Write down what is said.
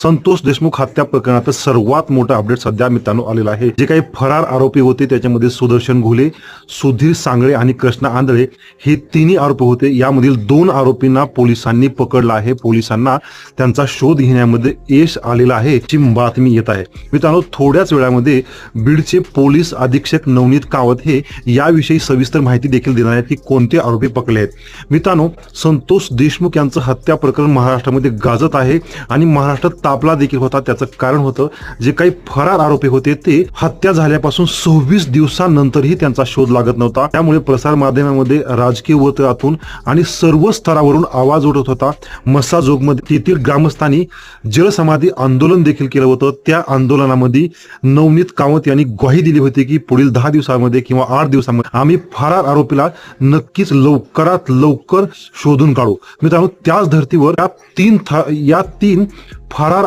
संतोष देशमुख हत्या प्रकरणात सर्वात मोठा अपडेट सध्या मित्रांनो आलेला आहे। जे काही फरार आरोपी होते त्याच्यामध्ये सुदर्शन घुले, सुधीर सांगळे आणि कृष्णा आंधळे हे तिन्ही आरोपी होते। यामधील 2 आरोपींना पोलिसांनी पकडलं आहे। पोलिसांना त्यांचा शोध घेण्यामध्ये यश आलेलं आहे ची बातमी येत आहे। मित्रांनो थोड्याच वेळामध्ये बीडचे पोलीस अधीक्षक नवनीत कावत हे याविषयी सविस्तर माहिती देखील देणार आहेत की कोणते आरोपी पकडले आहेत। मित्रांनो संतोष देशमुख यांचं हत्या प्रकरण महाराष्ट्रामध्ये गाजत आहे आणि महाराष्ट्रात तापला देखील होता। त्याचं कारण होतं जे काही फरार आरोपी होते ते हत्या झाल्यापासून 26 दिवसांनंतरही त्यांचा शोध लागत नव्हता। त्यामुळे प्रसार माध्यमांमध्ये राजकीय वर्तुळातून आणि सर्व स्तरावरून आवाज उठत होता। मस्साजोगमध्ये तेथील ग्रामस्थांनी जलसमाधी आंदोलन देखील केलं होतं। त्या आंदोलनामध्ये नवनीत कावत यांनी ग्वाही दिली होती की पुढील 10 दिवसांमध्ये किंवा 8 दिवसांमध्ये आम्ही फरार आरोपीला नक्कीच लवकरात लवकर शोधून काढू। मित्रांनो त्याच धर्तीवर या तीन फरार